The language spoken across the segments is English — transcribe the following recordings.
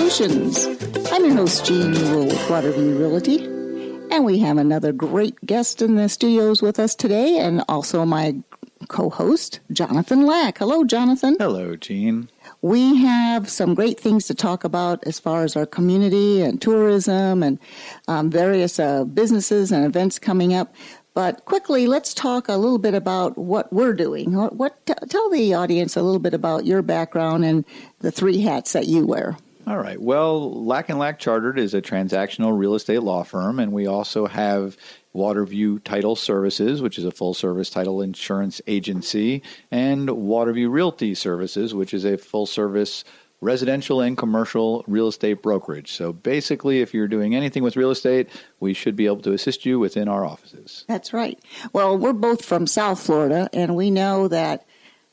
Solutions. I'm your host, Jean Newell with Waterview Realty, and we have another great guest in the studios with us today, and also my co-host, Jonathan Lack. Hello, Jonathan. Hello, Jean. We have some great things to talk about as far as our community and tourism and various businesses and events coming up. But quickly, let's talk a little bit about what we're doing. Tell the audience a little bit about your background and the three hats that you wear. All right. Well, Lack & Lack Chartered is a transactional real estate law firm, and we also have Waterview Title Services, which is a full-service title insurance agency, and Waterview Realty Services, which is a full-service residential and commercial real estate brokerage. So basically, if you're doing anything with real estate, we should be able to assist you within our offices. That's right. Well, we're both from South Florida, and we know that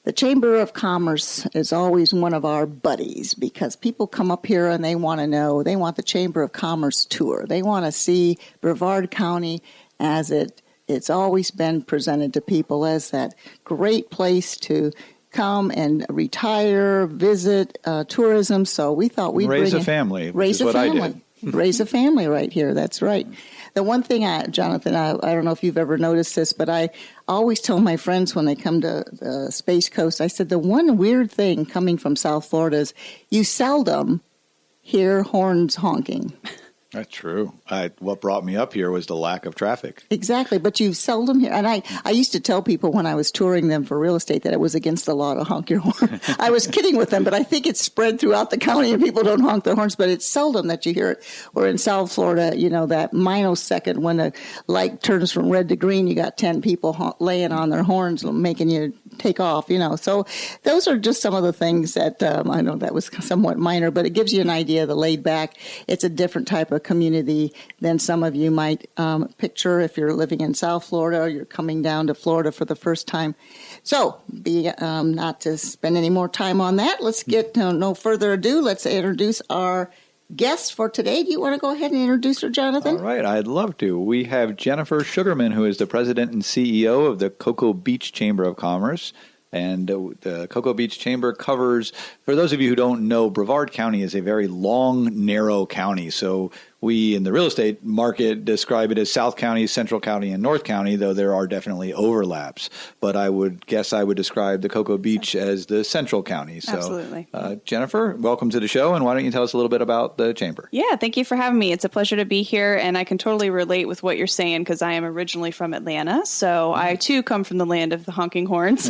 the Chamber of Commerce is always one of our buddies because people come up here and they want to know, they want the Chamber of Commerce tour. They want to see Brevard County as it's always been presented to people as that great place to come and retire, visit, tourism. So we thought we'd raise a family, raise a family. Raise a family right here. That's right. The one thing, Jonathan, I don't know if you've ever noticed this, but I always tell my friends when they come to the Space Coast, I said the one weird thing coming from South Florida is you seldom hear horns honking. That's true. What brought me up here was the lack of traffic. Exactly, but you seldom hear. And I used to tell people when I was touring them for real estate that it was against the law to honk your horn. I was kidding with them, but I think it's spread throughout the county and people don't honk their horns, but it's seldom that you hear it. Or in South Florida, you know, that minosecond when the light turns from red to green, you got 10 people laying on their horns making you take off, you know. So those are just some of the things that I know that was somewhat minor, but it gives you an idea of the laid back. It's a different type of community than some of you might picture if you're living in South Florida or you're coming down to Florida for the first time. So not to spend any more time on that, let's get no further ado. Let's introduce our guest for today. Do you want to go ahead and introduce her, Jonathan? All right, I'd love to. We have Jennifer Sugarman, who is the president and CEO of the Cocoa Beach Chamber of Commerce. And the Cocoa Beach Chamber covers, for those of you who don't know, Brevard County is a very long, narrow county. So we, in the real estate market, describe it as South County, Central County, and North County, though there are definitely overlaps. But I would describe the Cocoa Beach as the Central County. So, absolutely. Jennifer, welcome to the show, and why don't you tell us a little bit about the Chamber? Yeah, thank you for having me. It's a pleasure to be here, and I can totally relate with what you're saying because I am originally from Atlanta, so I, too, come from the land of the honking horns.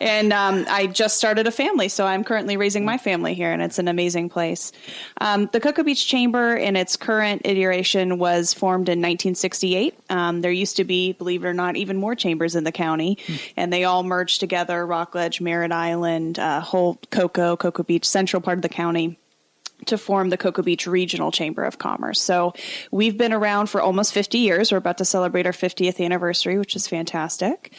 And I just started a family, so I'm currently raising my family here, and it's an amazing place. The Cocoa Beach Chamber, in its current iteration, was formed in 1968. There used to be, believe it or not, even more chambers in the county, and they all merged together, Rockledge, Merritt Island, whole Cocoa Beach, central part of the county, to form the Cocoa Beach Regional Chamber of Commerce. So we've been around for almost 50 years. We're about to celebrate our 50th anniversary, which is fantastic.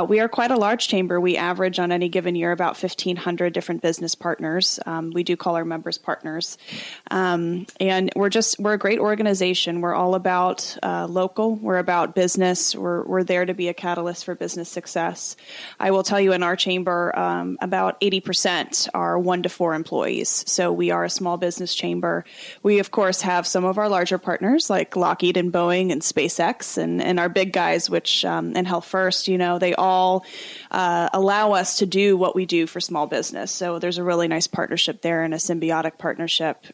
We are quite a large chamber. We average on any given year about 1,500 different business partners. We do call our members partners. And we're a great organization. We're all about local. We're about business. We're there to be a catalyst for business success. I will tell you in our chamber, about 80% are 1 to 4 employees. So we are a small business chamber. We, of course, have some of our larger partners like Lockheed and Boeing and SpaceX and our big guys, which and Health First, you know, they all allow us to do what we do for small business. So there's a really nice partnership there and a symbiotic partnership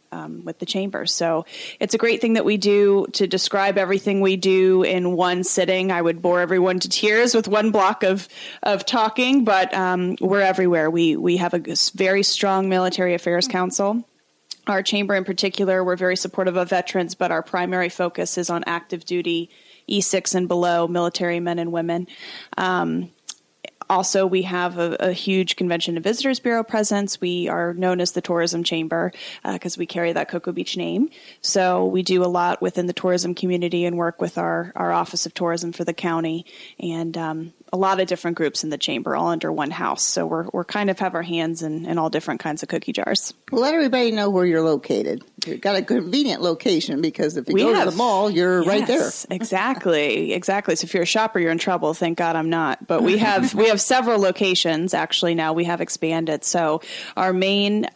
with the chamber. So it's a great thing that we do. To describe everything we do in one sitting, I would bore everyone to tears with one block of talking, but we're everywhere. We have a very strong military affairs council. Our chamber in particular, we're very supportive of veterans, but our primary focus is on active duty, E6 and below military men and women. Also, we have a huge Convention and Visitors Bureau presence. We are known as the Tourism Chamber because we carry that Cocoa Beach name. So we do a lot within the tourism community and work with our Office of Tourism for the county and a lot of different groups in the chamber all under one house. So we're kind of have our hands in all different kinds of cookie jars. Well, let everybody know where you're located. You've got a convenient location because if you go to the mall, you're right there. Exactly. So if you're a shopper, you're in trouble. Thank God I'm not. But we have several locations. Actually, now we have expanded. So our main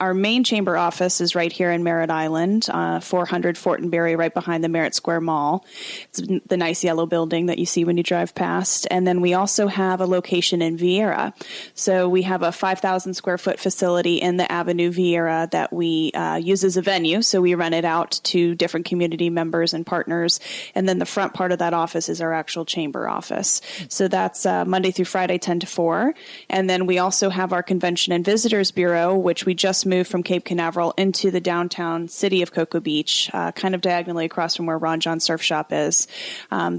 chamber office is right here in Merritt Island, 400 Fortenberry, right behind the Merritt Square Mall. It's the nice yellow building that you see when you drive past. And then we also have a location in Vieira. So we have a 5,000 square foot facility in the Avenue Vieira that we use as a venue. So we rent it out to different community members and partners. And then the front part of that office is our actual chamber office. So that's Monday through Friday, 10 to 4. And then we also have our Convention and Visitors Bureau, which we just moved from Cape Canaveral into the downtown city of Cocoa Beach, kind of diagonally across from where Ron John Surf Shop is.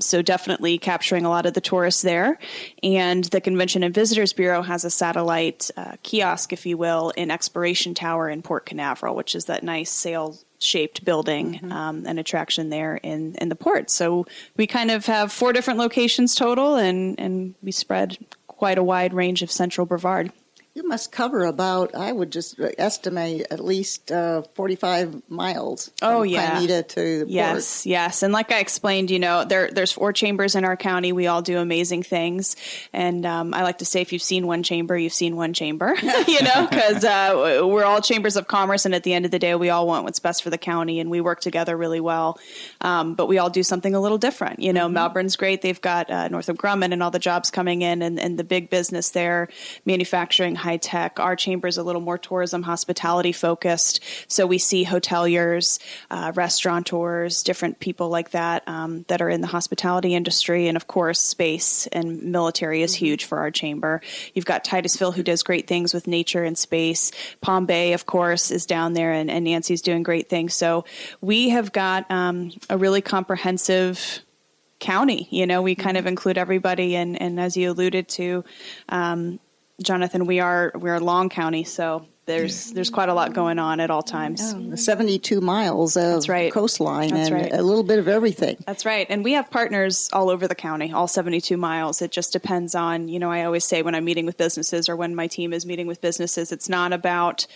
So definitely capturing a lot of the tourists there. And the Convention and Visitors Bureau has a satellite kiosk, if you will, in Exploration Tower in Port Canaveral, which is that nice sail-shaped building and attraction there in the port. So we kind of have 4 different locations total, and we spread quite a wide range of Central Brevard. You must cover about, I would just estimate, at least 45 miles from Clonita to the port. Yes. And like I explained, there's 4 chambers in our county. We all do amazing things. And I like to say, if you've seen one chamber, you've seen one chamber, because we're all chambers of commerce. And at the end of the day, we all want what's best for the county, and we work together really well. But we all do something a little different. Melbourne's great. They've got Northrop Grumman and all the jobs coming in and the big business there, manufacturing, high tech. Our chamber is a little more tourism, hospitality focused. So we see hoteliers, restaurateurs, different people like that that are in the hospitality industry. And of course, space and military is huge for our chamber. You've got Titusville, who does great things with nature and space. Palm Bay, of course, is down there, and Nancy's doing great things. So we have got a really comprehensive county. We kind of include everybody. And as you alluded to, Jonathan, we're Long County, so there's quite a lot going on at all times. 72 miles of coastline and a little bit of everything. That's right. And we have partners all over the county, all 72 miles. It just depends on, I always say when I'm meeting with businesses or when my team is meeting with businesses, it's not about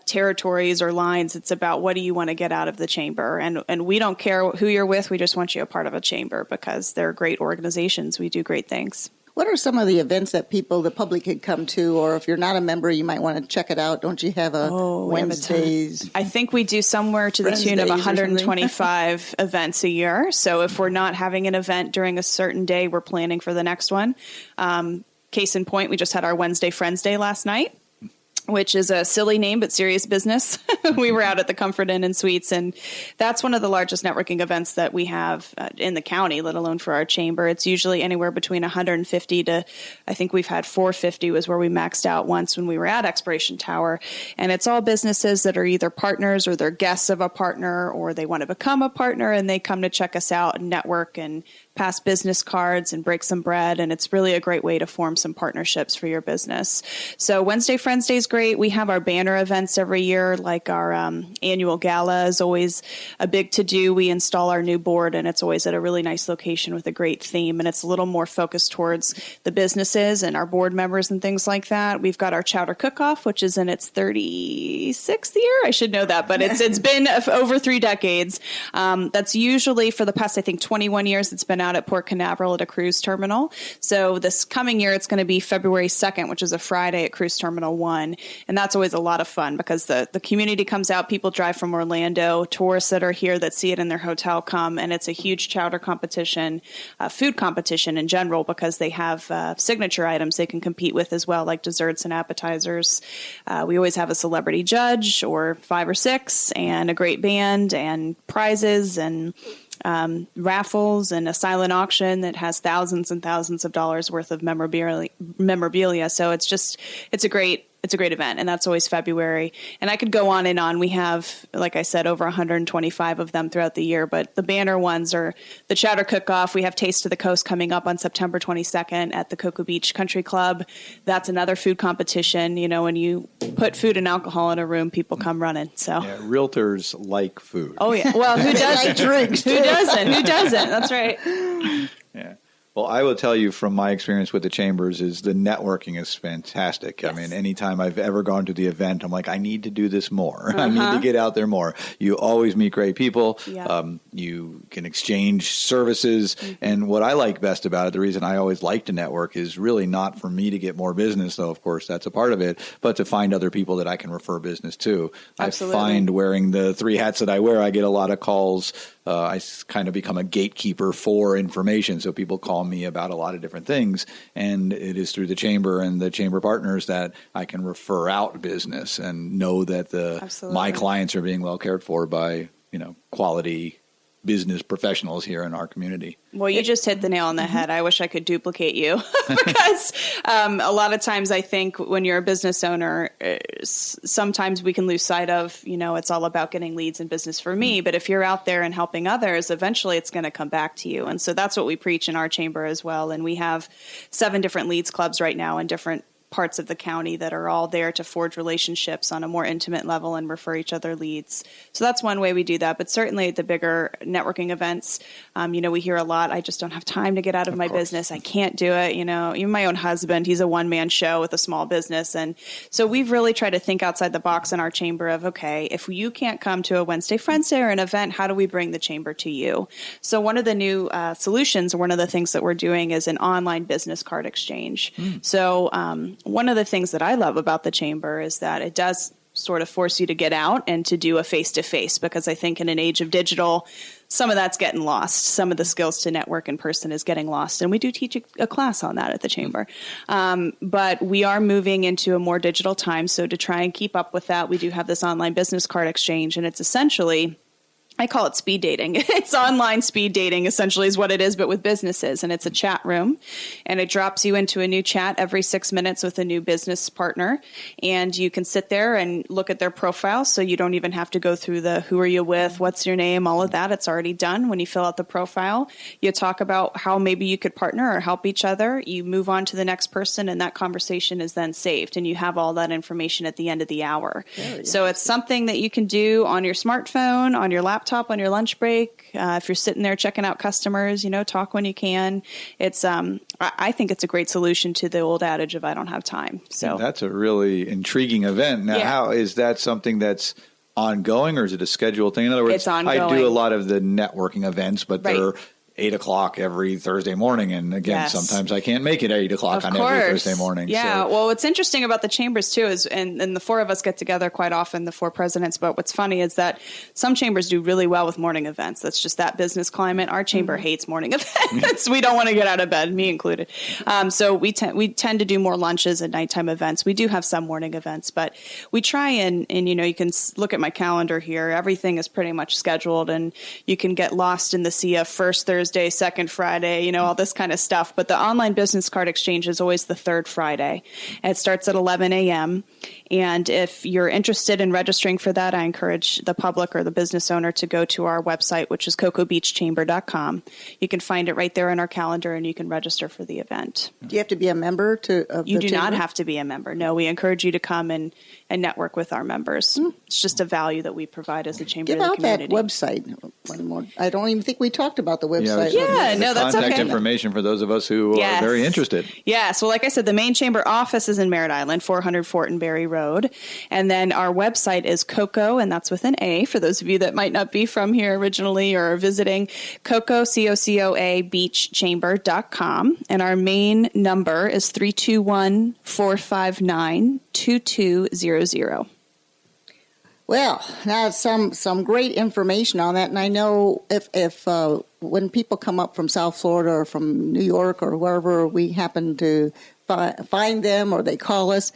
territories or lines. It's about what do you want to get out of the chamber. And we don't care who you're with. We just want you a part of a chamber because they're great organizations. We do great things. What are some of the events that the public could come to, or if you're not a member, you might want to check it out? Don't you have Wednesdays? I think we do somewhere to the tune of 125 events a year. So if we're not having an event during a certain day, we're planning for the next one. Case in point, we just had our Wednesday Friends Day last night, which is a silly name, but serious business. We were out at the Comfort Inn and Suites, and that's one of the largest networking events that we have in the county, let alone for our chamber. It's usually anywhere between 150 to, I think we've had 450 was where we maxed out once when we were at Exploration Tower. And it's all businesses that are either partners or they're guests of a partner, or they want to become a partner, and they come to check us out and network and pass business cards and break some bread. And it's really a great way to form some partnerships for your business. So Wednesday Friends Day is great. We have our banner events every year, like our annual gala is always a big to-do. We install our new board, and it's always at a really nice location with a great theme. And it's a little more focused towards the businesses and our board members and things like that. We've got our Chowder Cook-Off, which is in its 36th year. I should know that, but it's been over 3 decades. That's usually for the past, I think, 21 years. It's been out at Port Canaveral at a cruise terminal. So this coming year, it's going to be February 2nd, which is a Friday at Cruise Terminal 1. And that's always a lot of fun because the community comes out, people drive from Orlando, tourists that are here that see it in their hotel come, and it's a huge chowder competition, food competition in general, because they have signature items they can compete with as well, like desserts and appetizers. We always have a celebrity judge or 5 or 6 and a great band and prizes and raffles and a silent auction that has thousands and thousands of dollars worth of memorabilia. So it's a great event, and that's always February. And I could go on and on. We have, like I said, over 125 of them throughout the year, but the banner ones are the Chowder Cook-Off. We have Taste of the Coast coming up on September 22nd at the Cocoa Beach Country Club. That's another food competition. When you put food and alcohol in a room, people come running. So realtors like food. Oh yeah. Well, who doesn't? Like drinks. Who doesn't? That's right. Yeah. Well, I will tell you from my experience with the chambers is the networking is fantastic. Yes. I mean, anytime I've ever gone to the event, I'm like, I need to do this more. I need to get out there more. You always meet great people. Yeah. You can exchange services. And what I like best about it, the reason I always like to network is really not for me to get more business, though, of course, that's a part of it, but to find other people that I can refer business to. Absolutely. I find wearing the 3 hats that I wear, I get a lot of calls. I kind of become a gatekeeper for information. So people call me about a lot of different things. And it is through the chamber and the chamber partners that I can refer out business and know that my clients are being well cared for by, quality business professionals here in our community. Well, you just hit the nail on the head. I wish I could duplicate you because a lot of times I think when you're a business owner, sometimes we can lose sight of, it's all about getting leads and business for me. But if you're out there and helping others, eventually it's going to come back to you. And so that's what we preach in our chamber as well. And we have 7 different leads clubs right now in different parts of the county that are all there to forge relationships on a more intimate level and refer each other leads. So that's one way we do that. But certainly at the bigger networking events, we hear a lot, I just don't have time to get out of my business. I can't do it. Even my own husband, he's a one-man show with a small business. And so we've really tried to think outside the box in our chamber of, okay, if you can't come to a Wednesday Friends Day or an event, how do we bring the chamber to you? So one of the new solutions, one of the things that we're doing is an online business card exchange. So one of the things that I love about the chamber is that it does sort of force you to get out and to do a face-to-face, because I think in an age of digital, some of that's getting lost. Some of the skills to network in person is getting lost. And we do teach a class on that at the chamber. But we are moving into a more digital time. So to try and keep up with that, we do have this online business card exchange. And it's essentially, I call it speed dating. It's online speed dating, essentially, is what it is, but with businesses. And it's a chat room. And it drops you into a new chat every 6 minutes with a new business partner. And you can sit there and look at their profile. So you don't even have to go through the who are you with, what's your name, all of that. It's already done when you fill out the profile. You talk about how maybe you could partner or help each other. You move on to the next person, and that conversation is then saved. And you have all that information at the end of the hour. So it's something that you can do on your smartphone, on your laptop, on your lunch break. If you're sitting there checking out customers, talk when you can. It's, I think it's a great solution to the old adage of I don't have time. So that's a really intriguing event. Now, how is that something that's ongoing, or is it a scheduled thing? In other words, it's ongoing. I do a lot of the networking events, but they're 8 o'clock every Thursday morning. And again, sometimes I can't make it 8 o'clock on every Thursday morning. Yeah. So. Well, what's interesting about the chambers too is, and the 4 of us get together quite often, the 4 presidents, but what's funny is that some chambers do really well with morning events. That's just that business climate. Our chamber hates morning events. We don't want to get out of bed, me included. So we tend to do more lunches and nighttime events. We do have some morning events, but we try and you can look at my calendar here. Everything is pretty much scheduled, and you can get lost in the sea of first Thursday, second Friday, all this kind of stuff. But the online business card exchange is always the 3rd Friday. And it starts at 11 a.m. And if you're interested in registering for that, I encourage the public or the business owner to go to our website, which is cocobeachchamber.com. You can find it right there in our calendar, and you can register for the event. Do you have to be a member You do not have to be a member. No, we encourage you to come and network with our members. It's just a value that we provide as a chamber to the community. Give out that website. One more. I don't even think we talked about the website. That's okay. Contact information for those of us who are very interested. Yes. Well, like I said, the main chamber office is in Merritt Island, 400 Fortenberry Road. And then our website is Coco, and that's with an A for those of you that might not be from here originally or are visiting, Cocoa, COCOA, beachchamber.com. And our main number is 321-459-2200. Well, now some great information on that, and I know if when people come up from South Florida or from New York or wherever we happen to find them, or they call us,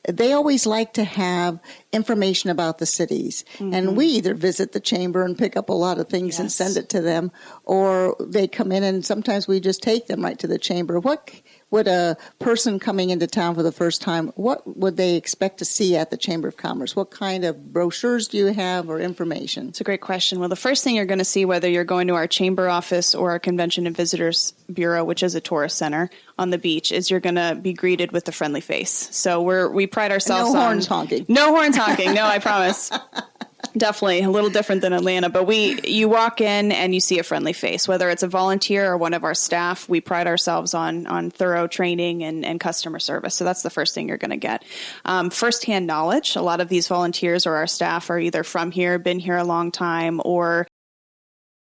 they always like to have information about the cities. And we either visit the chamber and pick up a lot of things and send it to them, or they come in and sometimes we just take them right to the chamber. What would a person coming into town for the first time, what would they expect to see at the Chamber of Commerce? What kind of brochures do you have or information? It's a great question. Well, the first thing you're going to see, whether you're going to our chamber office or our Convention and Visitors Bureau, which is a tourist center on the beach, is you're going to be greeted with a friendly face. So we pride ourselves on... No horns honking. No horns honking. No, I promise. Definitely a little different than Atlanta, but you walk in and you see a friendly face, whether it's a volunteer or one of our staff. We pride ourselves on thorough training and customer service. So that's the first thing you're going to get. Firsthand knowledge. A lot of these volunteers or our staff are either from here, been here a long time, or